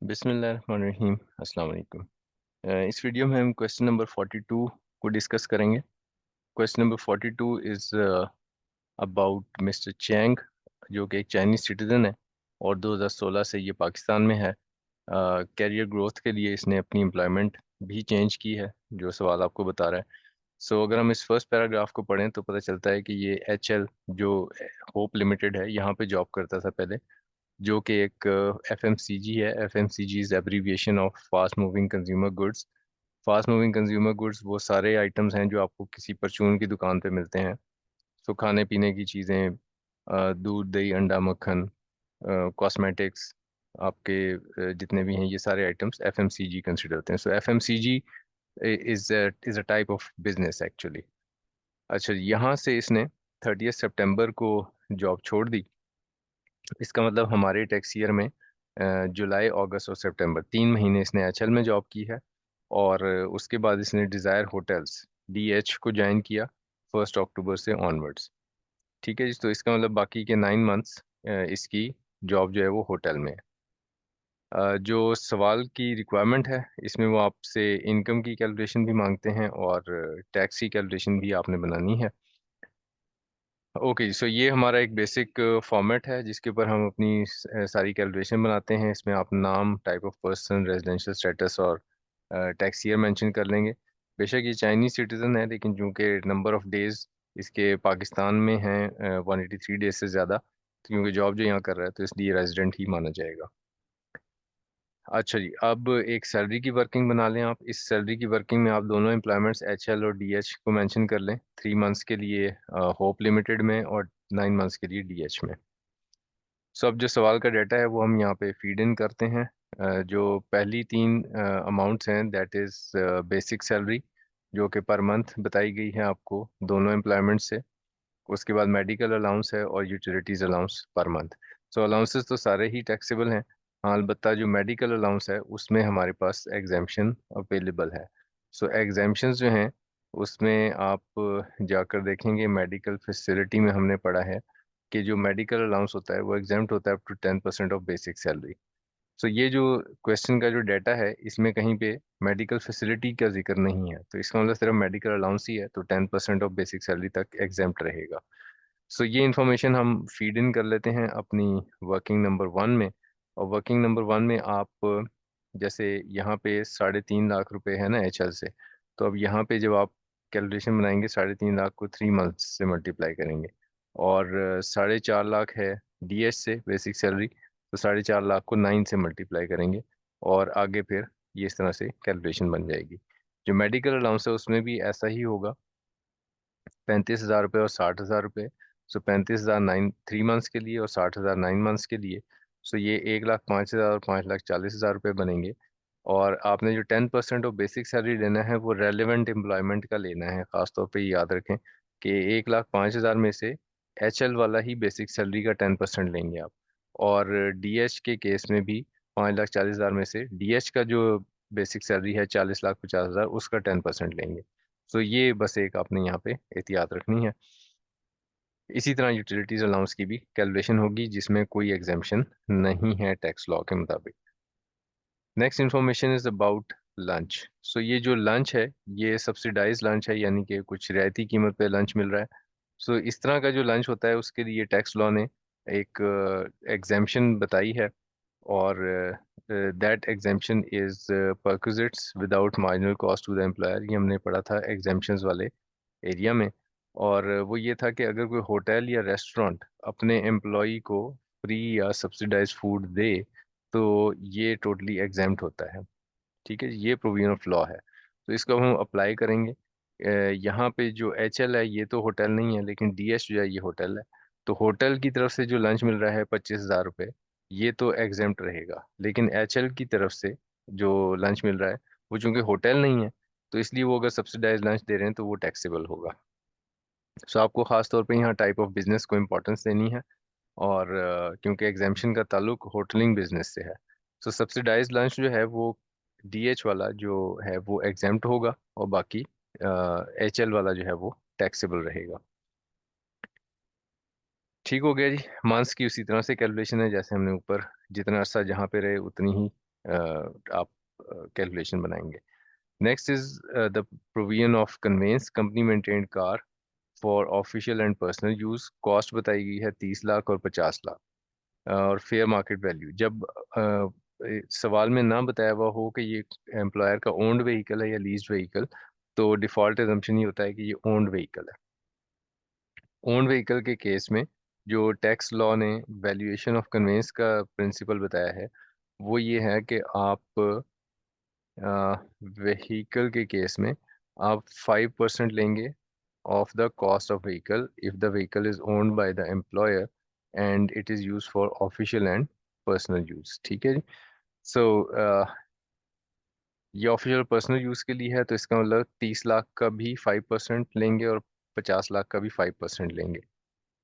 बिस्मिल्लाहिर्रहमानिर्रहीम। अस्सलाम वालेकुम। इस वीडियो में हम क्वेश्चन नंबर 42 को डिस्कस करेंगे। Question number 42 is about Mister Chang, जो कि एक चाइनीज सिटीज़न है और 2016 से ये पाकिस्तान में है। कैरियर ग्रोथ के लिए इसने अपनी एम्प्लॉयमेंट भी चेंज की है, जो सवाल आपको बता रहा है। अगर हम इस फर्स्ट पैराग्राफ को पढ़ें तो पता चलता है कि ये HL जो होप लिमिटेड है यहाँ पे जॉब करता था पहले, जो कि एक FMCG है। FMCG is abbreviation of fast moving consumer goods. Fast moving consumer goods वो सारे आइटम्स हैं जो आपको किसी परचून की दुकान पे मिलते हैं। खाने पीने की चीज़ें, दूध दही अंडा मक्खन, कॉस्मेटिक्स, आपके जितने भी हैं ये सारे आइटम्स FMCG कंसिडर होते हैं। FMCG is a type of business actually. अच्छा, यहाँ से इसने 30 सितंबर को जॉब छोड़ दी। इसका मतलब हमारे टैक्स ईयर में जुलाई अगस्त और सितंबर 3 महीने इसने HL में जॉब की है। और उसके बाद इसने डिज़ायर होटल्स DH को ज्वाइन किया 1 अक्टूबर से ऑनवर्ड्स। ठीक है जी, तो इसका मतलब बाकी के 9 मंथ्स इसकी जॉब जो है वो होटल में है। जो सवाल की रिक्वायरमेंट है इसमें वो आपसे इनकम की कैलकुलेशन भी मांगते हैं और टैक्स की कैलकुलेशन भी आपने बनानी है। ओके जी, ये हमारा एक बेसिक फॉर्मेट है जिसके ऊपर हम अपनी सारी कैलकुलेशन बनाते हैं। इसमें आप नाम, type of person, residential status और टैक्स ईयर मेंशन कर लेंगे। बेशक ये चाइनीज सिटीजन है, लेकिन चूंकि नंबर ऑफ डेज इसके पाकिस्तान में हैं 183 डेज से ज़्यादा, तो क्योंकि जॉब जो यहाँ कर रहा है तो इसलिए रेजिडेंट ही माना जाएगा। अच्छा जी, अब एक सैलरी की वर्किंग बना लें आप। इस सैलरी की वर्किंग में आप दोनों एम्प्लॉयमेंट्स HL और DH को मेंशन कर लें। 3 मंथ्स के लिए होप लिमिटेड में और 9 मंथ्स के लिए DH में। अब जो सवाल का डाटा है वो हम यहाँ पे फीड इन करते हैं। जो पहली 3 अमाउंट्स हैं दैट इज़ बेसिक सैलरी, जो कि पर मंथ बताई गई है आपको दोनों एम्प्लॉयमेंट से। उसके बाद मेडिकल अलाउंस है और utilities allowance per month. Allowances तो सारे ही टैक्सेबल हैं। हाँ, अलबत्ता जो मेडिकल अलाउंस है उसमें हमारे पास एग्जेम्पशन अवेलेबल है। एग्जेम्पशंस जो हैं उसमें आप जाकर देखेंगे, मेडिकल फैसिलिटी में हमने पढ़ा है कि जो मेडिकल अलाउंस होता है वो एग्जेम्प्ट होता है up to 10% of basic salary. ये जो क्वेश्चन का जो डाटा है इसमें कहीं पे मेडिकल फैसिलिटी का जिक्र नहीं है, तो इसका मतलब सिर्फ मेडिकल अलाउंस ही है, तो 10% ऑफ बेसिक सैलरी तक एग्जेम्प्ट रहेगा। ये इन्फॉर्मेशन हम फीड इन कर लेते हैं अपनी वर्किंग नंबर 1 में। और वर्किंग नंबर 1 में आप जैसे यहाँ पे 3.5 लाख रुपए है ना HL से, तो अब यहाँ पे जब आप कैलकुलेशन बनाएंगे 3.5 लाख को 3 मंथ्स से मल्टीप्लाई करेंगे। और 4.5 लाख है DH से बेसिक सैलरी, तो 4.5 लाख को 9 से मल्टीप्लाई करेंगे और आगे फिर ये इस तरह से कैलकुलेशन बन जाएगी। जो मेडिकल अलाउंस है उसमें भी ऐसा ही होगा, 35,000 रुपये और 60,000 रुपये। 35,000 3 मंथ्स के लिए और 60,000 9 मंथ्स के लिए। ये 1,05,000 और 5,40,000 रुपये बनेंगे। और आपने जो 10% ऑफ बेसिक सैलरी लेना है वो रेलिवेंट एम्प्लॉयमेंट का लेना है। खासतौर पे याद रखें कि 1,05,000 में से HL वाला ही बेसिक सैलरी का 10% लेंगे आप। और DH के केस में भी 5,40,000 में से DH का जो बेसिक सैलरी है 40,50,000 उसका 10% लेंगे। ये बस एक आपने यहाँ पे एहतियात रखनी है। इसी तरह यूटिलिटीज अलाउंस की भी कैलकुलेशन होगी जिसमें कोई एग्जेम्पशन नहीं है टैक्स लॉ के मुताबिक। Next information is about lunch. ये जो लंच है ये सब्सिडाइज लंच है, यानी कि कुछ रियायती कीमत पे लंच मिल रहा है। इस तरह का जो लंच होता है उसके लिए टैक्स लॉ ने एक एग्जेम्पशन बताई है। और that exemption is perquisites without marginal cost to the employer. ये हमने पढ़ा था एग्जेम्पशंस वाले एरिया में। और वो ये था कि अगर कोई होटल या रेस्टोरेंट अपने एम्प्लॉई को फ्री या सब्सिडाइज फूड दे तो ये टोटली एग्जेम्प्ट होता है। ठीक है, ये प्रोविजन ऑफ लॉ है। इसको हम अप्लाई करेंगे। यहाँ पे जो HL है ये तो होटल नहीं है, लेकिन DH जो है ये होटल है। तो होटल की तरफ से जो लंच मिल रहा है 25,000 रुपये, ये तो एग्जेम्प्ट रहेगा। लेकिन HL की तरफ से जो लंच मिल रहा है वो चूंकि होटल नहीं है, तो इसलिए वो अगर सब्सिडाइज लंच दे रहे हैं तो वो टैक्सेबल होगा। आपको खास तौर पे यहाँ टाइप ऑफ बिजनेस को इम्पोर्टेंस देनी है। और क्योंकि एग्जेम्पशन का ताल्लुक होटलिंग बिजनेस से है, सब्सिडाइज लंच जो है वो DH वाला जो है वो एग्जेम्प्ट होगा और बाकी HL वाला जो है वो टैक्सेबल रहेगा। ठीक हो गया जी। मंथ्स की उसी तरह से कैलकुलेशन है जैसे हमने ऊपर, जितना अर्सा जहाँ पे रहे उतनी ही आप कैलकुलेशन बनाएंगे। Next is the provision of conveyance company maintained car for official and personal use. Cost बताई गई है 30 लाख और 50 लाख। और फेयर मार्केट वैल्यू जब सवाल में ना बताया हुआ हो कि ये एम्प्लॉयर का ओन्ड व्हीकल है या लीज्ड व्हीकल, तो डिफॉल्ट एजम्पशन ये होता है कि ये ओन्ड व्हीकल है। ओन्ड व्हीकल के केस में जो टैक्स लॉ ने वैल्यूएशन ऑफ कन्वेंस का प्रिंसिपल बताया है वो ये है कि आप व्हीकल के केस में आप 5% लेंगे of the cost of vehicle if the vehicle is owned by the employer and it is used for official and personal use। ठीक है जी। सो ये ऑफिशियल पर्सनल यूज के लिए है, तो इसका मतलब 30 लाख का भी 5% लेंगे और 50 लाख का भी 5% लेंगे।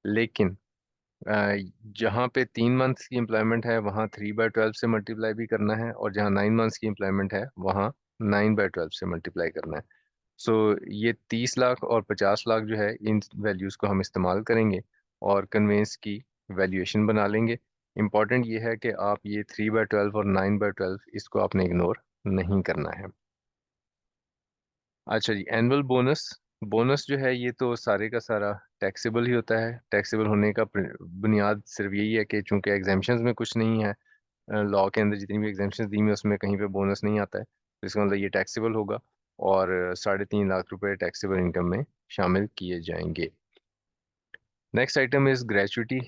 लेकिन अ, जहाँ पे 3 मंथ्स की एम्प्लॉयमेंट है वहाँ 3/12 से मल्टीप्लाई भी करना है, और जहाँ 9 मंथ्स की एम्प्लॉयमेंट है वहाँ 9/12 से मल्टीप्लाई करना है। सो ये 30 लाख और 50 लाख जो है इन वैल्यूज को हम इस्तेमाल करेंगे और कन्वेंस की वैल्यूएशन बना लेंगे। इम्पॉर्टेंट ये है कि आप ये 3/12 और 9/12 इसको आपने इग्नोर नहीं करना है। अच्छा जी, एनुअल बोनस। बोनस जो है ये तो सारे का सारा टैक्सेबल ही होता है। टैक्सेबल होने का बुनियाद सिर्फ यही है कि चूंकि एग्जाम्पशंस में कुछ नहीं है, लॉ के अंदर जितनी भी एग्जाम्पशंस दी हुई है उसमें कहीं पे बोनस नहीं आता है, तो इसका मतलब ये टैक्सेबल होगा और 3.5 लाख रुपए टैक्सेबल इनकम में शामिल किए जाएंगे। Next item is gratuity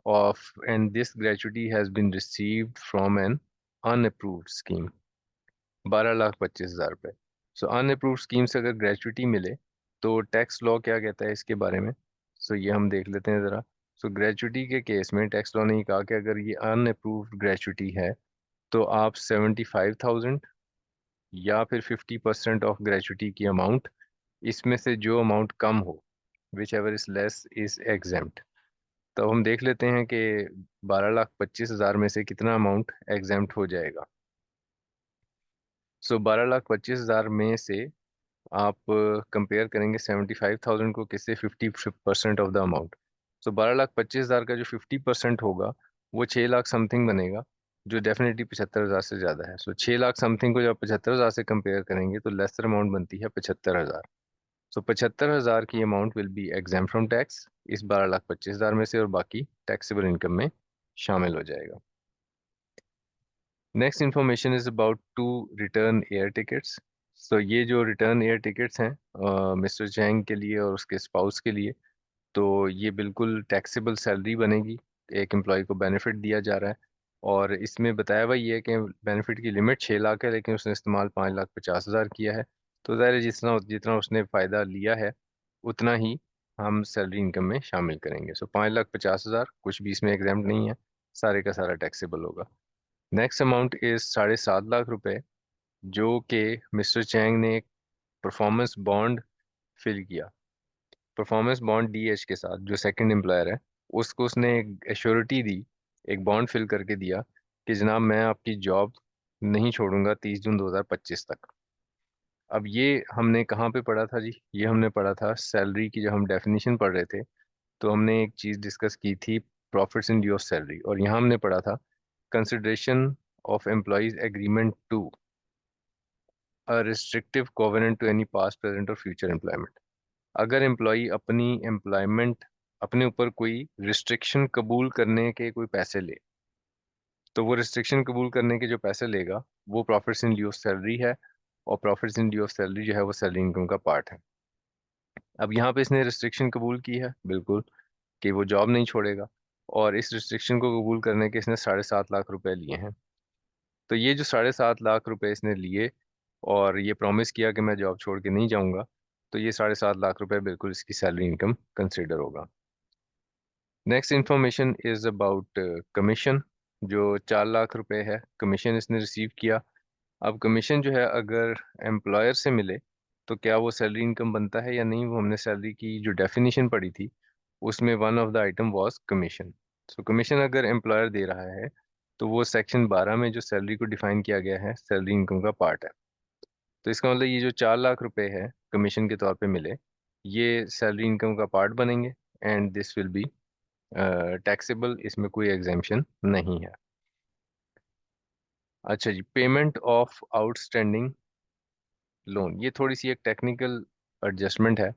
of, and this gratuity has been received from an unapproved scheme. 12,25,000 रुपये। सो अनअप्रूव्ड स्कीम से अगर ग्रेचुटी मिले तो टैक्स लॉ क्या कहता है इसके बारे में, सो ये हम देख लेते हैं ज़रा। सो ग्रेचुटी के केस में टैक्स लॉ ने ये कहा कि अगर ये अनअप्रूव्ड ग्रेचुटी है तो आप 75,000 या फिर 50% ऑफ ग्रेचुटी की अमाउंट, इसमें से जो अमाउंट कम हो, which ever is less is exempt. तो हम देख लेते हैं कि 12,25,000 में से कितना अमाउंट एग्जेम्प्ट हो जाएगा। सो 12,25,000 में से आप कंपेयर करेंगे 75,000 को किससे, 50% ऑफ द अमाउंट। सो 12,25,000 का जो 50% होगा वो 6 लाख समथिंग बनेगा, जो डेफिनेटली 75,000 से ज़्यादा है। सो 6 लाख समथिंग को जब 75,000 से कंपेयर करेंगे तो लेसर अमाउंट बनती है 75,000। सो 75,000 की amount will be exam from tax इस 12,25,000 में से, और बाकी टैक्सेबल इनकम में शामिल हो जाएगा। Next information is about to return air tickets. सो ये जो रिटर्न एयर टिकट्स हैं मिस्टर चैंग के लिए और उसके स्पाउस के लिए, तो ये बिल्कुल टैक्सेबल सैलरी बनेगी। एक एम्प्लॉय को बेनिफिट दिया जा रहा है, और इसमें बताया हुआ ये है कि बेनिफिट की लिमिट 6 लाख है, लेकिन उसने इस्तेमाल 5,50,000 किया है। तो ज़ाहिर है जितना जितना उसने फ़ायदा लिया है उतना ही हम सैलरी इनकम में शामिल करेंगे। सो 5,50,000 कुछ भी इसमें एग्जाम्प्ट नहीं है, सारे का सारा टैक्सेबल होगा। नेक्स्ट अमाउंट इज 7.5 लाख रुपए, जो कि मिस्टर चैंग ने एक परफॉर्मेंस बॉन्ड फिल किया। परफॉर्मेंस बॉन्ड डीएच के साथ, जो सेकंड एम्प्लॉयर है उसको उसने एक एश्योरिटी दी, एक बॉन्ड फिल करके दिया कि जनाब मैं आपकी जॉब नहीं छोड़ूंगा 30 जून 2025 तक। अब ये हमने कहाँ पे पढ़ा था जी, ये हमने पढ़ा था सैलरी की, जब हम डेफिनेशन पढ़ रहे थे तो हमने एक चीज़ डिस्कस की थी, profits in due of salary, और यहाँ हमने पढ़ा था consideration of employees agreement to a restrictive covenant to any past present और फ्यूचर एम्प्लॉयमेंट। अगर एम्प्लॉय अपनी एम्प्लॉयमेंट, अपने ऊपर कोई रिस्ट्रिक्शन कबूल करने के कोई पैसे ले, तो वो रिस्ट्रिक्शन कबूल करने के जो पैसे लेगा वो profits in lieu of salary है, और profits in lieu of salary जो है वो सैलरी इनकम का पार्ट है। अब यहाँ पे इसने रिस्ट्रिक्शन कबूल की है बिल्कुल, कि वो जॉब नहीं छोड़ेगा, और इस रिस्ट्रिक्शन को कबूल करने के इसने 7.5 लाख रुपए लिए हैं। तो ये जो 7.5 लाख रुपए इसने लिए और ये प्रॉमिस किया कि मैं जॉब छोड़ के नहीं जाऊंगा, तो ये 7.5 लाख रुपए बिल्कुल इसकी सैलरी इनकम कंसिडर होगा। Next information is about commission, जो 4 लाख रुपए है कमीशन इसने रिसीव किया। अब कमीशन जो है अगर एम्प्लॉयर से मिले तो क्या वो सैलरी इनकम बनता है या नहीं, वो हमने सैलरी की जो डेफिनेशन पढ़ी थी उसमें one of the item was commission. So commission अगर एम्प्लॉयर दे रहा है तो वो सेक्शन 12 में जो सैलरी को डिफाइन किया गया है सैलरी इनकम का पार्ट है। तो इसका मतलब ये जो 4 लाख रुपए है कमीशन के तौर पे मिले, ये सैलरी इनकम का पार्ट बनेंगे, and this will be taxable, इसमें कोई एग्जेम्पशन नहीं है। अच्छा जी, पेमेंट ऑफ आउटस्टैंडिंग लोन, ये थोड़ी सी एक टेक्निकल एडजस्टमेंट है।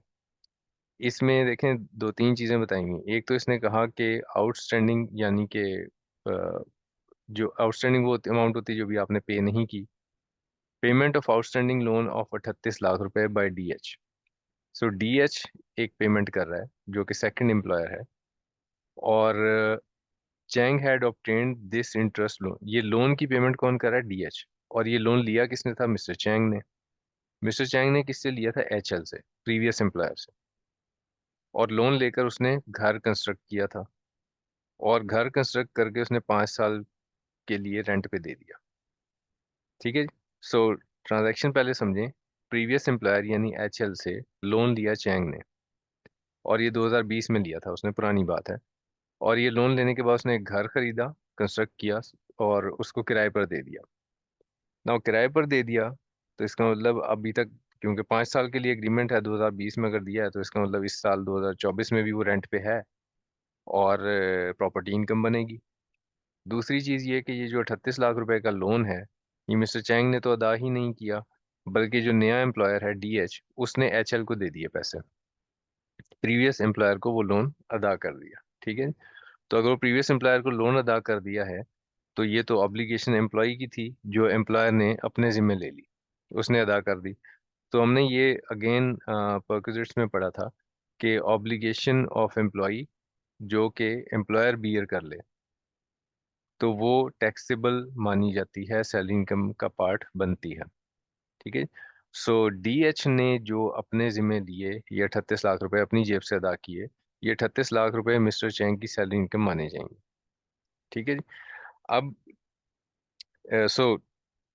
इसमें देखें दो तीन चीजें बताएंगी। एक तो इसने कहा कि आउटस्टैंडिंग यानी कि जो आउटस्टैंडिंग वो अमाउंट होती है जो भी आपने पे नहीं की। Payment of outstanding loan of 38 lakh रुपए बाय डीएच। सो डीएच एक पेमेंट कर रहा है जो कि सेकंड एम्प्लॉयर है, और Chang had obtained this interest loan. ये लोन की पेमेंट कौन कर रहा है? डीएच। और ये लोन लिया किसने था? मिस्टर चैंग ने। मिस्टर चैंग ने किससे लिया था? एचएल से, प्रीवियस एम्प्लॉयर से। और लोन लेकर उसने घर कंस्ट्रक्ट किया था, और घर कंस्ट्रक्ट करके उसने 5 साल के लिए रेंट पे दे दिया। ठीक है। सो ट्रांजैक्शन पहले समझें। प्रीवियस एम्प्लॉयर यानी एचएल से लोन लिया चैंग ने, और ये 2020 में लिया था उसने, पुरानी बात है। और ये लोन लेने के बाद उसने एक घर खरीदा, कंस्ट्रक्ट किया, और उसको किराए पर दे दिया। ना वो किराए पर दे दिया, तो इसका मतलब अभी तक, क्योंकि 5 साल के लिए एग्रीमेंट है, 2020 में अगर दिया है तो इसका मतलब इस साल 2024 में भी वो रेंट पे है, और प्रॉपर्टी इनकम बनेगी। दूसरी चीज ये कि ये जो 38 लाख रुपए का लोन है, ये मिस्टर चैंग ने तो अदा ही नहीं किया, बल्कि जो नया एम्प्लॉयर है डीएच, उसने एचएल को दे दिए पैसे। प्रीवियस एम्प्लॉयर को वो लोन अदा कर दिया। ठीक है। तो अगर वो प्रीवियस एम्प्लॉयर को लोन अदा कर दिया है, तो ये तो ऑब्लिगेशन एम्प्लॉय की थी जो एम्प्लॉयर ने अपने जिम्मे ले ली, उसने अदा कर दी। तो हमने ये अगेन परक्विजिट्स में पढ़ा था कि ऑब्लिगेशन ऑफ एम्प्लॉय जो कि एम्प्लॉयर बियर कर ले, तो वो टैक्सेबल मानी जाती है, सैलरी इनकम का पार्ट बनती है। ठीक है। सो डीएच ने जो अपने जिम्मे लिए, ये 38 लाख रुपए अपनी जेब से अदा किए, ये 38 लाख रुपए मिस्टर चैंग की सैलरी इनकम माने जाएंगे। ठीक है जी। अब सो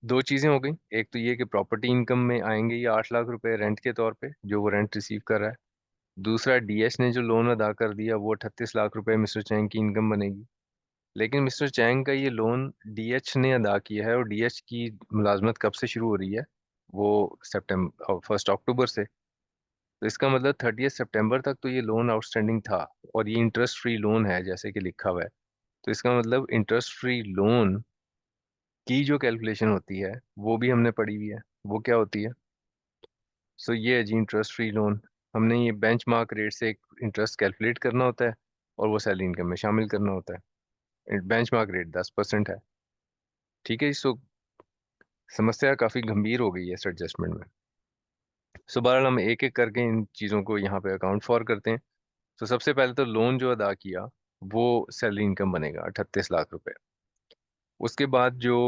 दो चीजें हो गई। एक तो ये कि प्रॉपर्टी इनकम में आएंगे ये 8 लाख रुपए रेंट के तौर पे जो वो रेंट रिसीव कर रहा है। दूसरा, डीएच ने जो लोन अदा कर दिया, वो 38 लाख रुपए मिस्टर चैंग की इनकम बनेगी। लेकिन मिस्टर चैंग का ये लोन डीएच ने अदा किया है, और डीएच की मुलाजमत कब से शुरू हो रही है? वो सितंबर, 1 अक्टूबर से। तो इसका मतलब 30 सितंबर तक तो ये लोन आउटस्टैंडिंग था, और ये इंटरेस्ट फ्री लोन है जैसे कि लिखा हुआ है। तो इसका मतलब इंटरेस्ट फ्री लोन की जो कैलकुलेशन होती है वो भी हमने पढ़ी हुई है। वो क्या होती है? सो ये है जी इंटरेस्ट फ्री लोन। हमने ये बेंचमार्क रेट से एक इंटरेस्ट कैलकुलेट करना होता है, और वो सैलरी इनकम में शामिल करना होता है। बेंचमार्क रेट 10% है। ठीक है। सो समस्या काफी गंभीर हो गई है इस एडजस्टमेंट में। सो बहरहाल हम एक एक करके इन चीजों को यहाँ पे अकाउंट फॉर करते हैं। तो सबसे पहले तो लोन जो अदा किया वो सैलरी इनकम बनेगा 38 लाख रुपए। उसके बाद जो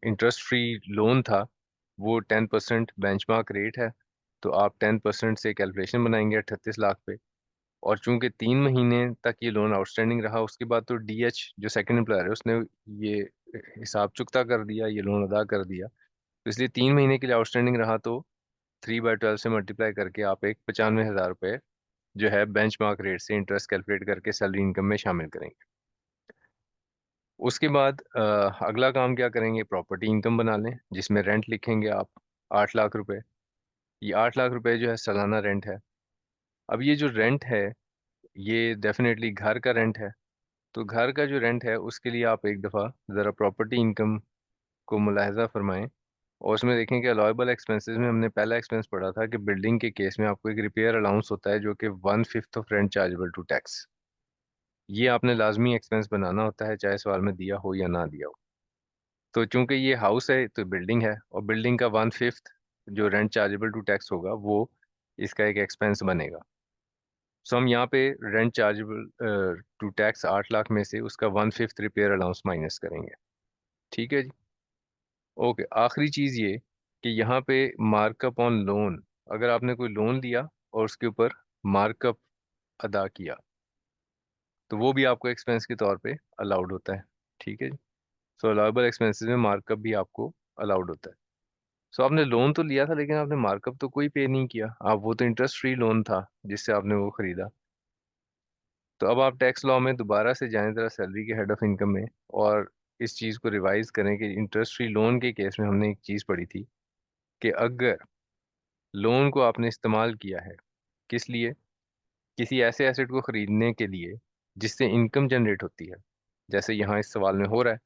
इंटरेस्ट फ्री लोन था, वो 10% बेंचमार्क रेट है। तो आप 10% से कैलकुलेशन बनाएंगे 38 लाख पे। और चूंकि 3 महीने तक ये लोन आउटस्टैंडिंग रहा, उसके बाद तो डीएच जो सेकंड एम्प्लॉयर है उसने ये हिसाब चुकता कर दिया, ये लोन अदा कर दिया। तो इसलिए 3 महीने के लिए आउटस्टैंडिंग रहा, तो 3/12 से मल्टीप्लाई करके आप एक 95 हजार रुपये जो है बेंचमार्क रेट से इंटरेस्ट कैलकुलेट करके सैलरी इनकम में शामिल करेंगे। उसके बाद अगला काम क्या करेंगे? प्रॉपर्टी इनकम बना लें, जिसमें रेंट लिखेंगे आप 8 लाख रुपए। ये 8 लाख रुपए जो है सालाना रेंट है। अब ये जो रेंट है, ये डेफिनेटली घर का रेंट है। तो घर का जो रेंट है उसके लिए आप एक दफ़ा ज़रा प्रॉपर्टी इनकम को मुलाहजा फरमाएं, और उसमें देखें कि अलाउेबल एक्सपेंसेस में हमने पहला एक्सपेंस पढ़ा था कि बिल्डिंग के केस में आपको एक रिपेयर अलाउंस होता है जो कि 1/5 of rent chargeable to tax. ये आपने लाजमी एक्सपेंस बनाना होता है, चाहे सवाल में दिया हो या ना दिया हो। तो चूंकि ये हाउस है तो बिल्डिंग है, और बिल्डिंग का 1/5 जो रेंट चार्जेबल टू टैक्स होगा वो इसका एक एक्सपेंस बनेगा। सो हम यहाँ पे rent chargeable to tax 8 lakh में से उसका 1/5 रिपेयर अलाउंस माइनस करेंगे। ठीक है जी। ओके, आखिरी चीज़ ये कि यहाँ पे मार्कअप ऑन लोन, अगर आपने कोई लोन लिया और उसके ऊपर मार्कअप अदा किया, तो वो भी आपको एक्सपेंस के तौर पे अलाउड होता है। ठीक है जी। सो अलाउबल एक्सपेंसेस में मार्कअप भी आपको अलाउड होता है। सो आपने लोन तो लिया था, लेकिन आपने मार्कअप तो कोई पे नहीं किया, आप वो तो इंटरेस्ट फ्री लोन था जिससे आपने वो खरीदा। तो अब आप टैक्स लॉ में दोबारा से जाएं जरा सैलरी के हेड ऑफ इनकम में, और इस चीज़ को रिवाइज करें कि इंटरेस्ट फ्री लोन के केस में हमने एक चीज़ पढ़ी थी कि अगर लोन को आपने इस्तेमाल किया है किस लिए? किसी ऐसे एसेट को खरीदने के लिए जिससे इनकम जनरेट होती है, जैसे यहाँ इस सवाल में हो रहा है।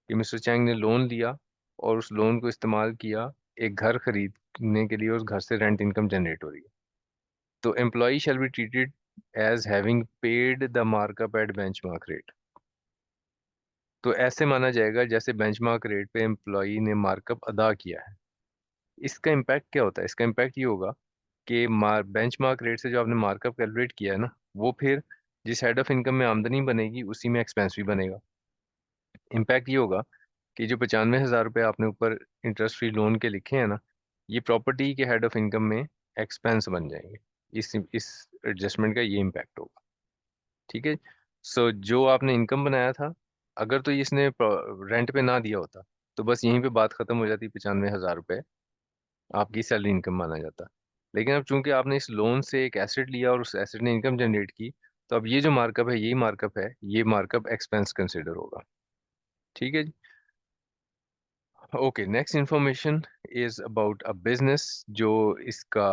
कि मिस्टर चैंग ने लोन लिया और उस लोन को इस्तेमाल किया एक घर खरीदने के लिए, और उस घर से रेंट इनकम जनरेट हो रही है। तो employee shall be treated as having paid the markup at benchmark rate. तो ऐसे माना जाएगा जैसे बेंचमार्क रेट पे एम्प्लॉई ने मार्कअप अदा किया है। इसका इम्पैक्ट क्या होता है? इसका इम्पैक्ट ये होगा कि बेंचमार्क रेट से जो आपने मार्कअप कैलकुलेट किया है ना, वो फिर जिस हेड ऑफ इनकम में आमदनी बनेगी उसी में एक्सपेंस भी बनेगा। इम्पैक्ट ये होगा कि जो 95,000 रुपये आपने ऊपर इंटरेस्ट फ्री लोन के लिखे हैं ना, ये प्रॉपर्टी के हेड ऑफ इनकम में एक्सपेंस बन जाएंगे। इस एडजस्टमेंट का ये इम्पैक्ट होगा। ठीक है। सो जो आपने इनकम बनाया था, अगर तो इसने रेंट पे ना दिया होता तो बस यहीं पे बात खत्म हो जाती, 95,000 रुपये आपकी सैलरी इनकम माना जाता। लेकिन अब चूंकि आपने इस लोन से एक एसेट लिया और उस एसेट ने इनकम जनरेट की, तो अब ये जो मार्कअप है, यही मार्कअप है, ये मार्कअप एक्सपेंस कंसिडर होगा। ठीक है जी। Okay, next information is about a business. जो इसका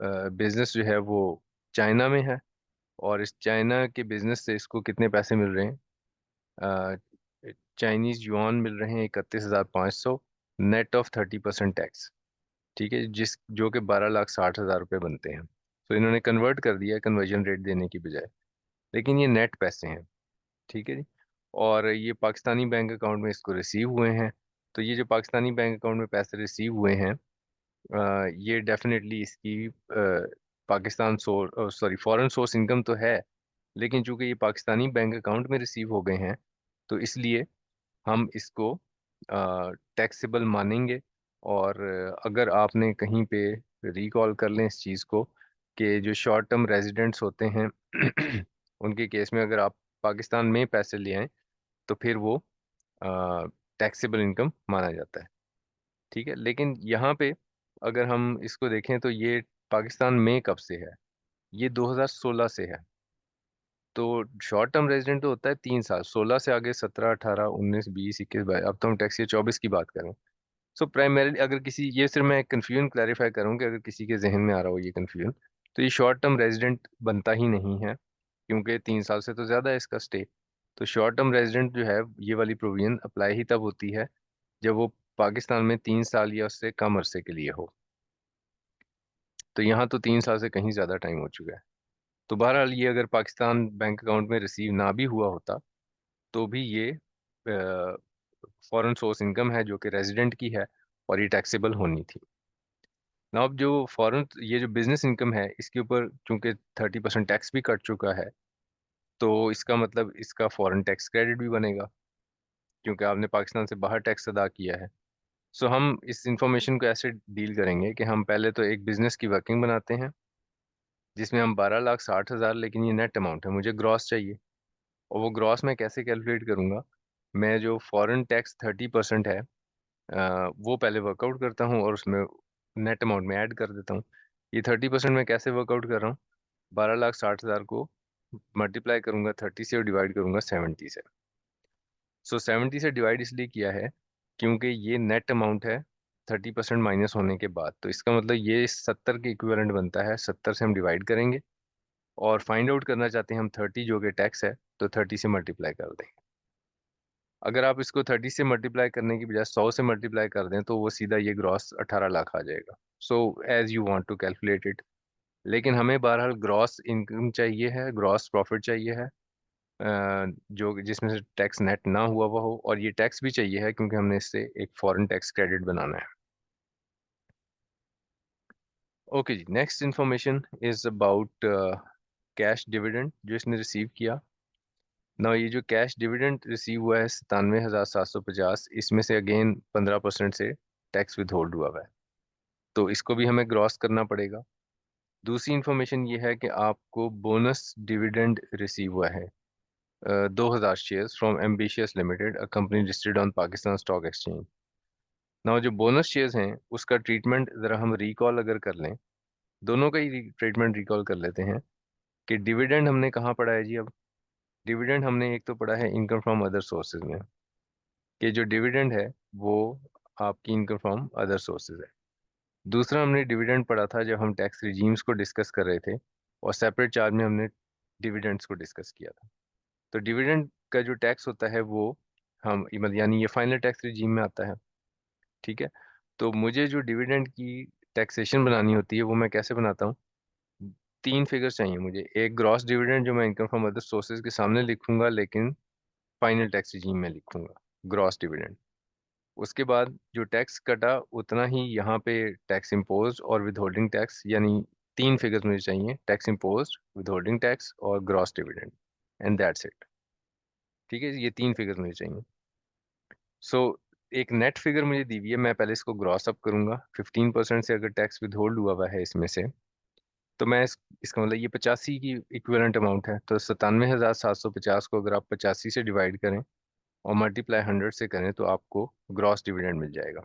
बिजनेस जो है वो चाइना में है, और इस चाइना के बिजनेस से इसको कितने पैसे मिल रहे हैं? चाइनीज युआन मिल रहे हैं 31,500, नेट ऑफ 30% टैक्स। ठीक है, जिस जो कि 12,60,000 रुपये बनते हैं। तो इन्होंने कन्वर्ट कर दिया है कन्वर्जन रेट देने की बजाय, लेकिन ये नेट पैसे हैं। ठीक है जी। और ये पाकिस्तानी बैंक अकाउंट में इसको रिसीव हुए हैं। तो ये जो पाकिस्तानी बैंक अकाउंट में पैसे रिसीव हुए हैं, ये डेफिनेटली इसकी Pakistan source, sorry, foreign source income तो है, लेकिन चूंकि ये पाकिस्तानी बैंक अकाउंट में रिसीव हो गए हैं, तो इसलिए हम इसको टैक्सेबल मानेंगे। और अगर आपने कहीं पे रिकॉल कर लें इस चीज़ को, कि जो शॉर्ट टर्म रेजिडेंट्स होते हैं उनके केस में अगर आप पाकिस्तान में पैसे ले आए, तो फिर वो टैक्सेबल इनकम माना जाता है। ठीक है। लेकिन यहाँ पे अगर हम इसको देखें तो ये पाकिस्तान में कब से है? ये 2016 से है। तो शॉर्ट टर्म रेजिडेंट तो होता है 3 साल, 16 से आगे 17, 18, 19, 20, 21, 22, अब तो हम टैक्स ईयर 24 की बात करें। सो प्राइमरीली अगर किसी, ये सिर्फ मैं कन्फ्यूजन क्लैरिफाई करूँ कि अगर किसी के जहन में आ रहा हो ये कन्फ्यूजन, तो ये शॉर्ट टर्म रेजिडेंट बनता ही नहीं है, क्योंकि 3 साल से तो ज़्यादा है इसका स्टे। तो शॉर्ट टर्म रेजिडेंट जो है, ये वाली प्रोविजन अप्लाई ही तब होती है जब वो पाकिस्तान में 3 साल या उससे कम अरसे के लिए हो। तो यहाँ तो 3 साल से कहीं ज़्यादा टाइम हो चुका है। तो बहरहाल ये अगर पाकिस्तान बैंक अकाउंट में रिसीव ना भी हुआ होता, तो भी ये फॉरेन सोर्स इनकम है जो कि रेजिडेंट की है, और ये टैक्सेबल होनी थी ना। अब जो फॉरेन, ये जो बिजनेस इनकम है, इसके ऊपर चूंकि 30% टैक्स भी कट चुका है, तो इसका मतलब इसका फॉरेन टैक्स क्रेडिट भी बनेगा, क्योंकि आपने पाकिस्तान से बाहर टैक्स अदा किया है। सो हम इस इंफॉर्मेशन को ऐसे डील करेंगे कि हम पहले तो एक बिजनेस की वर्किंग बनाते हैं, जिसमें हम 12,60,000, लेकिन ये नेट अमाउंट है, मुझे ग्रॉस चाहिए। और वो ग्रॉस मैं कैसे कैलकुलेट करूंगा? मैं जो फॉरेन टैक्स 30% है, वो पहले वर्कआउट करता हूँ और उसमें नेट अमाउंट में ऐड कर देता हूँ। ये 30% मैं कैसे वर्कआउट कर रहा हूँ? 12,60,000 को मल्टीप्लाई करूंगा 30 से और डिवाइड करूंगा 70 से। सो 70 से डिवाइड इसलिए किया है क्योंकि ये नेट अमाउंट है 30% माइनस होने के बाद। तो इसका मतलब ये 70 के इक्विवेलेंट बनता है। 70 से हम डिवाइड करेंगे, और फाइंड आउट करना चाहते हैं हम 30 जो कि टैक्स है, तो 30 से मल्टीप्लाई कर देंगे। अगर आप इसको 30 से मल्टीप्लाई करने की बजाय 100 से मल्टीप्लाई कर दें, तो वो सीधा ये ग्रॉस 18 लाख आ जाएगा। So as you want to calculate it. लेकिन हमें बहरहाल ग्रॉस इनकम चाहिए है, ग्रॉस प्रॉफिट चाहिए है, जो जिसमें से टैक्स नेट ना हुआ हुआ हो, और ये टैक्स भी चाहिए है क्योंकि हमने इससे एक फॉरेन टैक्स क्रेडिट बनाना है। ओके जी, next information is about cash dividend जो इसने रिसीव किया ना। ये जो कैश डिविडेंड रिसीव हुआ है 97,750, इसमें से अगेन 15% से टैक्स विद होल्ड हुआ हुआ है, तो इसको भी हमें ग्रॉस करना पड़ेगा। दूसरी इंफॉर्मेशन ये है कि आपको बोनस डिविडेंड रिसीव हुआ है 2,000 shares from ambitious limited, a company listed on Pakistan stock exchange. ना जो बोनस शेयर्स हैं उसका ट्रीटमेंट ज़रा हम रिकॉल अगर कर लें, दोनों का ही ट्रीटमेंट रिकॉल कर लेते हैं कि डिविडेंड हमने कहाँ पढ़ा है जी? अब डिविडेंड हमने एक तो पढ़ा है इनकम फ्रॉम अदर सोर्सेज में, कि जो डिविडेंड है वो आपकी इनकम फ्रॉम अदर सोर्सेज है। दूसरा हमने डिविडेंड पढ़ा था जब हम टैक्स रिजीम्स को डिस्कस कर रहे थे, और सेपरेट चार्ज में हमने डिविडेंड्स को डिस्कस किया था। तो डिविडेंड का जो टैक्स होता है वो हम मतलब यानी ये फाइनल टैक्स रिजीम में आता है। ठीक है। तो मुझे जो डिविडेंड की टैक्सेशन बनानी होती है वो मैं कैसे बनाता हूँ? तीन फिगर्स चाहिए मुझे। एक ग्रॉस डिविडेंड जो मैं इनकम फ्रॉम अदर सोर्सेज के सामने लिखूंगा, लेकिन फाइनल टैक्स रिजीम में लिखूंगा ग्रॉस डिविडेंड। उसके बाद जो टैक्स कटा उतना ही यहाँ पे टैक्स इम्पोज और विदहोल्डिंग टैक्स, यानी तीन फिगर्स मुझे चाहिए, टैक्स इम्पोज, विदहोल्डिंग टैक्स और gross dividend, and that's it. ठीक है, ये तीन फिगर्स मुझे चाहिए। सो एक नेट फिगर मुझे दी हुई है, मैं पहले इसको ग्रॉस अप करूंगा। 15% से अगर टैक्स विदहोल्ड हुआ है इसमें से, तो मैं इसका मतलब ये 85 की इक्विवेलेंट अमाउंट है। तो 97,750 को अगर आप 85 से डिवाइड करें और मल्टीप्लाई 100 से करें तो आपको ग्रॉस डिविडेंड मिल जाएगा।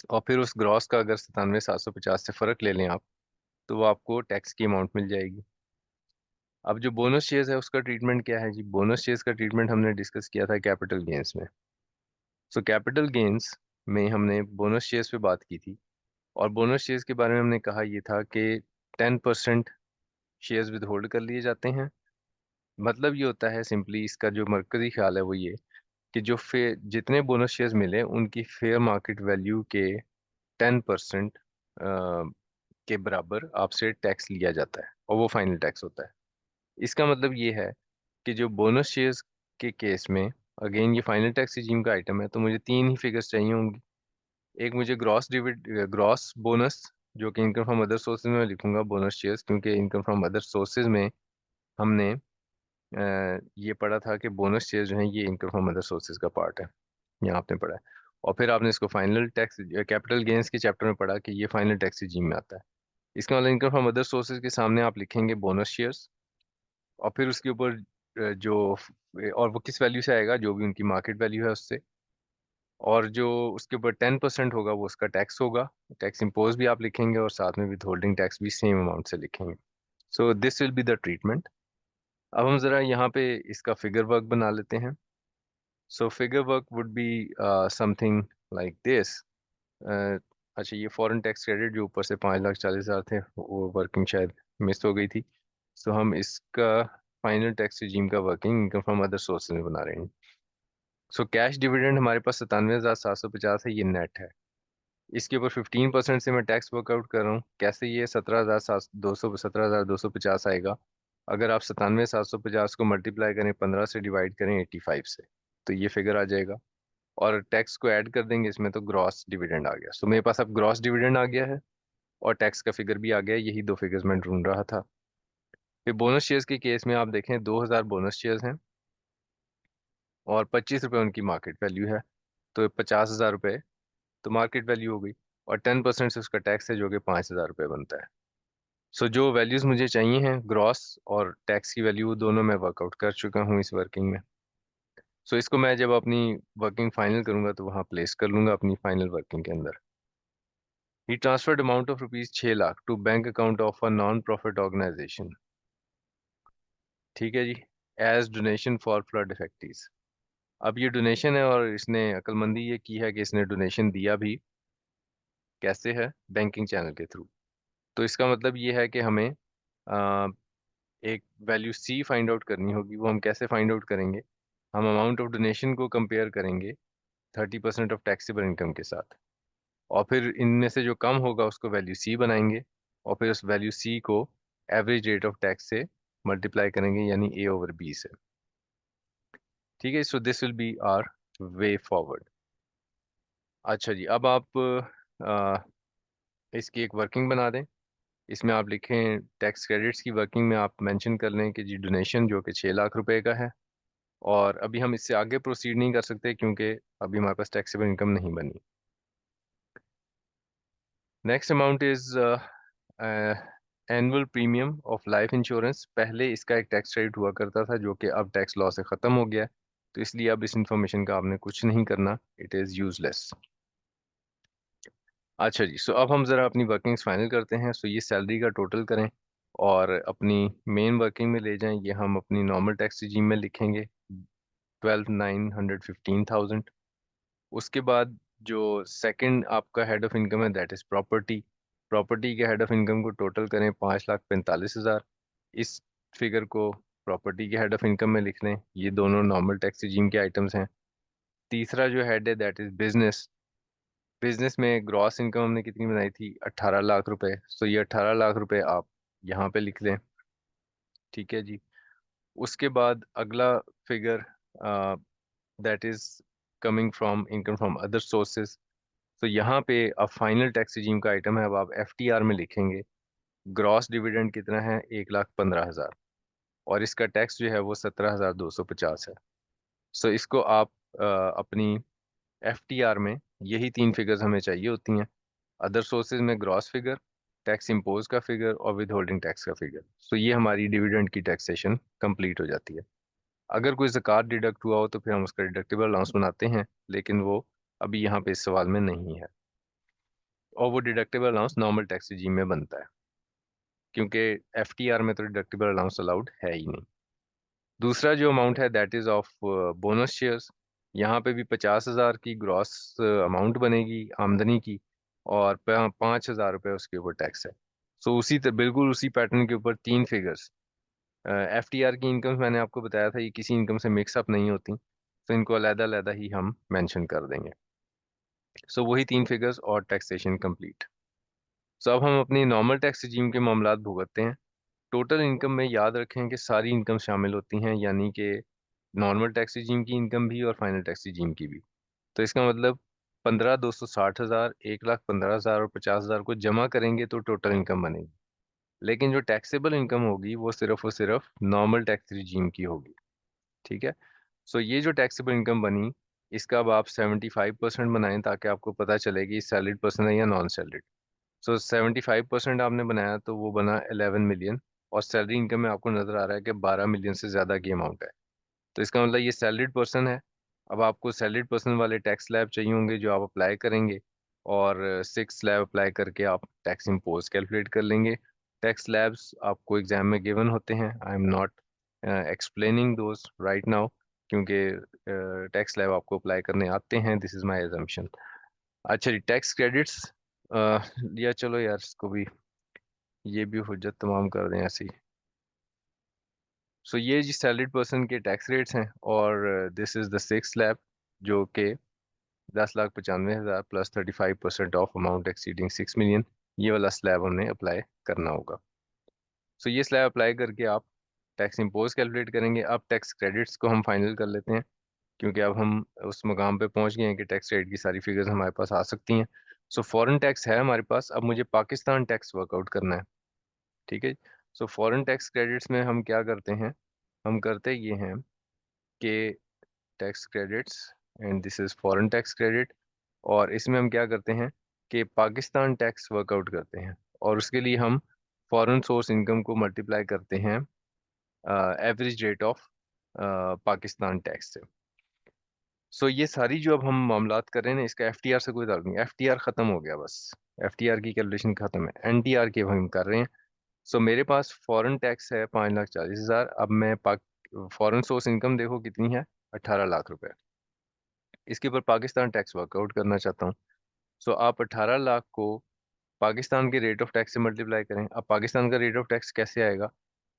और फिर उस ग्रॉस का अगर 97,750 से फर्क ले लें आप, तो वो आपको टैक्स की अमाउंट मिल जाएगी। अब जो बोनस शेयर्स है उसका ट्रीटमेंट क्या है जी? बोनस शेयर्स का ट्रीटमेंट हमने डिस्कस किया था कैपिटल गेन्स में। सो कैपिटल गेन्स में हमने बोनस शेयर्स पे बात की थी, और बोनस शेयर्स के बारे में हमने कहा ये था कि 10% शेयर्स विद होल्ड कर लिए जाते हैं। मतलब ये होता है सिंपली, इसका जो मरकजी ख्याल है वो ये कि जो फे जितने बोनस शेयर्स मिले उनकी फेयर मार्केट वैल्यू के 10% के बराबर आपसे टैक्स लिया जाता है, और वो फाइनल टैक्स होता है। इसका मतलब ये है कि जो बोनस शेयर्स के केस में, अगेन ये फाइनल टैक्स रिजीम का आइटम है, तो मुझे तीन ही फिगर्स चाहिए होंगी। एक मुझे ग्रॉस बोनस, जो कि इनकम फ्रॉम अदर सोर्सेज में लिखूंगा बोनस शेयर्स, क्योंकि इनकम फ्रॉम अदर सोर्सेज में हमने ये पढ़ा था कि बोनस शेयर जो है ये इनकम फ्रॉम अदर सोर्सेज का पार्ट है, यहाँ आपने पढ़ा है। और फिर आपने इसको फाइनल टैक्स कैपिटल गेन्स के चैप्टर में पढ़ा कि ये फाइनल टैक्स रिजीम में आता है। इसका मतलब इनकम फ्रॉम अदर सोर्सेज के सामने आप लिखेंगे बोनस शेयर्स, और फिर उसके ऊपर और वो किस वैल्यू से आएगा, जो भी उनकी मार्केट वैल्यू है उससे। और जो उसके ऊपर 10% होगा वो उसका टैक्स होगा। टैक्स इम्पोज भी आप लिखेंगे और साथ में विद होल्डिंग टैक्स भी सेम अमाउंट से लिखेंगे। सो this will be the treatment. अब हम जरा यहाँ पे इसका फिगर वर्क बना लेते हैं। So figure work would be something like this. अच्छा, ये फॉरेन टैक्स क्रेडिट जो ऊपर से 5,40,000 थे वो वर्किंग शायद मिस हो गई थी। सो हम इसका फाइनल टैक्स रिजीम का working income from other sources में बना रहे हैं। सो कैश डिविडेंड हमारे पास 97,750 है, ये नेट है। इसके ऊपर 15% से मैं टैक्स वर्कआउट कर रहा हूँ। कैसे ये 17,250 आएगा? अगर आप 97,750 को मल्टीप्लाई करें 15 से, डिवाइड करें 85 से, तो ये फिगर आ जाएगा। और टैक्स को ऐड कर देंगे इसमें, तो ग्रॉस डिविडेंड आ गया। सो मेरे पास अब ग्रॉस डिविडेंड आ गया है और टैक्स का फिगर भी आ गया है। यही दो फिगर्स मैं ढूंढ रहा था। फिर बोनस शेयर्स के केस में आप देखें 2,000 बोनस शेयर्स हैं और 25 रुपये उनकी मार्केट वैल्यू है, तो 50,000 रुपये तो मार्केट वैल्यू हो गई। और 10% से उसका टैक्स है जो कि 5,000 रुपये बनता है। सो जो वैल्यूज मुझे चाहिए हैं ग्रॉस और टैक्स की वैल्यू, दोनों मैं वर्कआउट कर चुका हूँ इस वर्किंग में। सो इसको मैं जब अपनी वर्किंग फाइनल करूंगा तो वहाँ प्लेस कर लूंगा अपनी फाइनल वर्किंग के अंदर। He transferred amount of rupees 6 lakh to bank account of a non profit organisation. ठीक है जी, as donation for flood affectees. अब ये डोनेशन है और इसने अक्लमंदी ये की है कि इसने डोनेशन दिया भी कैसे है? बैंकिंग चैनल के थ्रू। तो इसका मतलब ये है कि हमें अ, एक वैल्यू सी फाइंड आउट करनी होगी। वो हम कैसे फाइंड आउट करेंगे? हम अमाउंट ऑफ डोनेशन को कंपेयर करेंगे 30% ऑफ टैक्सेबल इनकम के साथ, और फिर इनमें से जो कम होगा उसको वैल्यू सी बनाएंगे, और फिर उस वैल्यू सी को एवरेज रेट ऑफ टैक्स से मल्टीप्लाई करेंगे, यानी ए ओवर बी से। ठीक है, so this will be our way forward. अच्छा जी, अब आप इसकी एक वर्किंग बना दें। इसमें आप लिखें टैक्स क्रेडिट्स की वर्किंग में आप मेंशन कर लें कि जी डोनेशन जो कि 6 लाख रुपए का है, और अभी हम इससे आगे प्रोसीड नहीं कर सकते क्योंकि अभी हमारे पास टैक्सेबल इनकम नहीं बनी। Next amount is annual premium of life insurance. पहले इसका एक टैक्स क्रेडिट हुआ करता था जो कि अब टैक्स लॉ से ख़त्म हो गया है, तो इसलिए अब इस इंफॉर्मेशन का आपने कुछ नहीं करना, इट इज़ यूजलेस। अच्छा जी, सो अब हम ज़रा अपनी वर्किंग्स फाइनल करते हैं। सो ये सैलरी का टोटल करें और अपनी मेन वर्किंग में ले जाएं। ये हम अपनी नॉर्मल टैक्स रिजीम में लिखेंगे 12,915,000। उसके बाद जो सेकंड आपका हेड ऑफ इनकम है दैट इज प्रॉपर्टी। प्रॉपर्टी के हेड ऑफ इनकम को टोटल करें 5,45,000। इस फिगर को प्रॉपर्टी के हेड ऑफ इनकम में लिख लें। ये दोनों नॉर्मल टैक्स रिजीम के आइटम्स हैं। तीसरा जो हेड है दैट इज बिजनेस। बिजनेस में ग्रॉस इनकम हमने कितनी बनाई थी, 18 लाख रुपए। सो ये 18 लाख रुपए आप यहाँ पे लिख लें। ठीक है जी। उसके बाद अगला figure that is coming from income from other sources. तो यहाँ पे अब फाइनल टैक्स रिजीम का आइटम है, अब आप एफटीआर में लिखेंगे ग्रॉस डिविडेंड कितना है, 1,15,000, और इसका टैक्स जो है वो 17,250 है। सो इसको आप अपनी एफटीआर में यही तीन फिगर्स हमें चाहिए होती हैं। अदर सोर्सेज में ग्रॉस फिगर, टैक्स इम्पोज का फिगर और विद होल्डिंग टैक्स का फिगर। सो ये हमारी डिविडेंड की टैक्सेशन कंप्लीट हो जाती है। अगर कोई ज़कात डिडक्ट हुआ हो तो फिर हम उसका डिडक्टिबल अलाउंस बनाते हैं, लेकिन वो अभी यहाँ पे इस सवाल में नहीं है। और वो deductible allowance normal tax regime में बनता है, क्योंकि एफटीआर में तो डिडक्टिबल अलाउंस अलाउड है ही नहीं। दूसरा जो अमाउंट है that is of bonus shares. यहाँ पे भी 50,000 की ग्रॉस अमाउंट बनेगी आमदनी की, और 5,000 रुपये उसके ऊपर टैक्स है। सो बिल्कुल उसी पैटर्न के ऊपर तीन फिगर्स। एफटीआर की इनकम मैंने आपको बताया था ये किसी इनकम से मिक्सअप नहीं होती, तो इनको अलग अलग ही हम मेंशन कर देंगे। सो वही तीन फिगर्स और टैक्सेशन कंप्लीट। सो अब हम अपनी नॉर्मल टैक्स रिजीम के मामलात भुगतते हैं। टोटल इनकम में याद रखें कि सारी इनकम शामिल होती हैं, यानी कि नॉर्मल टैक्स रिजीम की इनकम भी और फाइनल टैक्स रिजीम की भी। तो इसका मतलब 15,260,000, 1,15,000 और 50,000 को जमा करेंगे तो टोटल इनकम बनेगी। लेकिन जो टैक्सेबल इनकम होगी वो सिर्फ और सिर्फ नॉर्मल टैक्स रिजीम की होगी। ठीक है। सो ये जो टैक्सेबल इनकम बनी, इसका अब आप 75% बनाएं ताकि आपको पता चले कि सैलरीड पर्सन है या नॉन सैलरीड। सो 75% आपने बनाया तो वो बना 11 मिलियन, और सैलरी इनकम में आपको नजर आ रहा है कि 12 मिलियन से ज्यादा की अमाउंट है। तो इसका मतलब ये सैलरीड पर्सन है। अब आपको सैलरीड पर्सन वाले टैक्स स्लैब चाहिए होंगे जो आप अप्लाई करेंगे, और 6 स्लैब अप्लाई करके आप टैक्स इम्पोज कैलकुलेट कर लेंगे। टैक्स स्लैब्स आपको एग्जाम में गिवन होते हैं, I am not explaining those right now, क्योंकि टैक्स स्लैब आपको अप्लाई करने आते हैं, दिस इज माई एजम्पशन। अच्छा जी, टैक्स क्रेडिट्स या चलो यार इसको भी, ये भी हुज्जत तमाम कर दें ऐसी। सो ये जी सैलरीड पर्सन के टैक्स रेट्स हैं, और दिस इज द 6 स्लैब, जो कि 10,95,000 plus 35% of amount exceeding 6 million, ये वाला स्लैब हमने अप्लाई करना होगा। सो ये स्लैब अप्लाई करके आप टैक्स इम्पोज कैलकुलेट करेंगे। अब टैक्स क्रेडिट्स को हम फाइनल कर लेते हैं, क्योंकि अब हम उस मकाम पे पहुंच गए हैं कि टैक्स रेट की सारी फिगर्स हमारे पास आ सकती हैं। सो फॉरेन टैक्स है हमारे पास, अब मुझे पाकिस्तान टैक्स वर्कआउट करना है। ठीक है। सो फॉरेन टैक्स क्रेडिट्स में हम क्या करते हैं, हम करते ये हैं कि tax credits, and this is foreign tax credit, और इसमें हम क्या करते हैं कि पाकिस्तान टैक्स वर्कआउट करते हैं, और उसके लिए हम फॉरेन सोर्स इनकम को मल्टीप्लाई करते हैं average rate of Pakistan tax से। सो ये सारी जो अब हम मामलात कर रहे हैं ना, इसका एफटीआर से कोई ताल्लुक नहीं, एफटीआर खत्म हो गया बस। एफटीआर की कैलकुलेशन खत्म है, एनटीआर की अब हम कर रहे हैं। सो मेरे पास फॉरेन टैक्स है 5,40,000। अब मैं पाक फॉरेन सोर्स इनकम देखो कितनी है, 18 लाख रुपए। इसके ऊपर पाकिस्तान टैक्स वर्कआउट करना चाहता हूँ। सो आप 18 लाख को पाकिस्तान के रेट ऑफ टैक्स से मल्टीप्लाई करें। अब पाकिस्तान का रेट ऑफ टैक्स कैसे आएगा,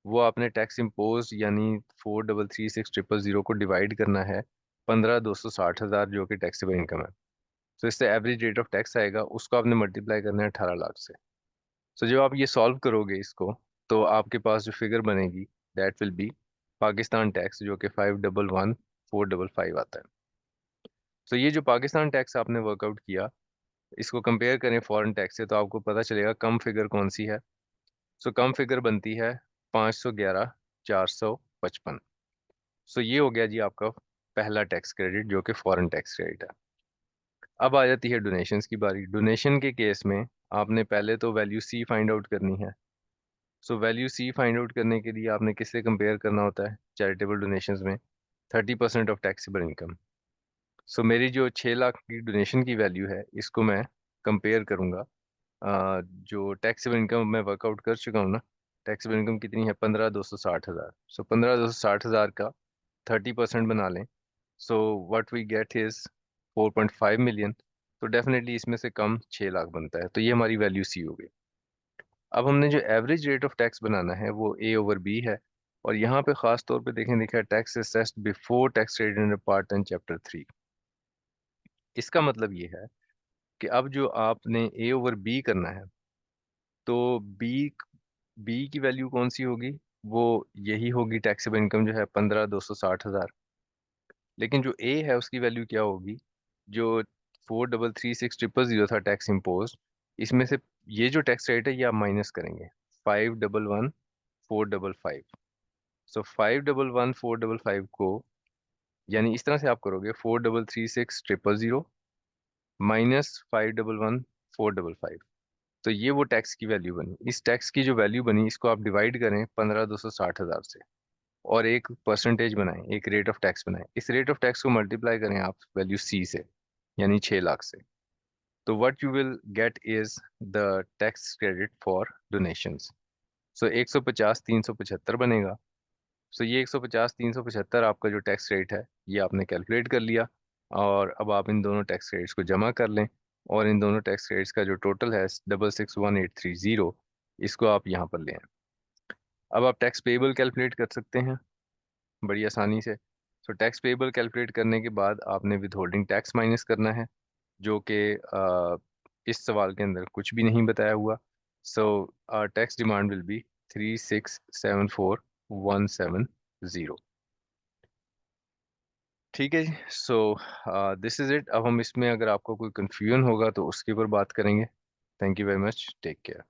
वो आपने टैक्स इम्पोज यानी 4,33,6,000 को डिवाइड करना है 15,260,000 जो कि टैक्सेबल इनकम है। तो इससे एवरेज रेट ऑफ टैक्स आएगा, उसको आपने मल्टीप्लाई करना है 18 लाख से। सो जब आप ये सॉल्व करोगे इसको, तो आपके पास जो फिगर बनेगी that will be Pakistan tax, जो कि 5,11,455 आता है। तो ये जो पाकिस्तान टैक्स आपने वर्कआउट किया, इसको कंपेयर करें फॉरेन टैक्स से, तो आपको पता चलेगा कम फिगर कौन सी है। सो कम फिगर बनती है 511,455। सो ये हो गया जी आपका पहला टैक्स क्रेडिट, जो कि फॉरेन टैक्स क्रेडिट है। अब आ जाती है डोनेशंस की बारी। डोनेशन के केस में आपने पहले तो वैल्यू सी फाइंड आउट करनी है। So value C find out करने के लिए आपने किससे कंपेयर करना होता है चैरिटेबल डोनेशंस में, 30% ऑफ टैक्सेबल इनकम। सो मेरी जो 6 लाख की डोनेशन की वैल्यू है, इसको मैं कंपेयर करूंगा जो टैक्सेबल इनकम मैं वर्कआउट कर चुका हूँ ना। टैक्सेबल इनकम कितनी है, 15,260,000। सो 15,260,000 का 30% बना लें, so what we get is 4.5 million. तो डेफिनेटली इसमें से कम 6 लाख बनता है, तो ये हमारी वैल्यू सी हो गई। अब हमने जो एवरेज रेट ऑफ टैक्स बनाना है वो ए ओवर बी है, और यहाँ पे खास तौर पे देखें, देखा tax assessed before tax rate in part 10 chapter 3। इसका मतलब ये है कि अब जो आपने ए ओवर बी करना है, तो बी बी की वैल्यू कौन सी होगी? वो यही होगी, टैक्सेबल इनकम जो है 15,260,000। लेकिन जो ए है उसकी वैल्यू क्या होगी? जो 4,336,000 था टैक्स इम्पोज, इसमें से ये जो टैक्स रेट है ये आप माइनस करेंगे, 5,11,455। सो 5,11,455 को, यानी इस तरह से आप करोगे, 4,336,000 माइनस 5,11,455। तो ये वो टैक्स की वैल्यू बनी। इस टैक्स की जो वैल्यू बनी, इसको आप डिवाइड करें 15,260,000 से, और एक परसेंटेज बनाएं, एक रेट ऑफ टैक्स बनाएं। इस रेट ऑफ टैक्स को मल्टीप्लाई करें आप वैल्यू सी से, यानी 6 लाख से। तो what you will get is the tax credit for donations. So 150 375 बनेगा। सो ये 150 375 आपका जो टैक्स रेट है, ये आपने कैलकुलेट कर लिया। और अब आप इन दोनों टैक्स रेट्स को जमा कर लें, और इन दोनों टैक्स रेट्स का जो टोटल है 661830, इसको आप यहाँ पर लें। अब आप टैक्स पेबल कैलकुलेट कर सकते हैं बड़ी आसानी से। सो टैक्स पेबल कैलकुलेट करने के बाद आपने विथहोल्डिंग टैक्स माइनस करना है, जो कि इस सवाल के अंदर कुछ भी नहीं बताया हुआ। So tax demand will be 3674,170। ठीक है जी। So this is it. अब हम इसमें, अगर आपको कोई कंफ्यूजन होगा तो उसके ऊपर बात करेंगे। Thank you very much, take care.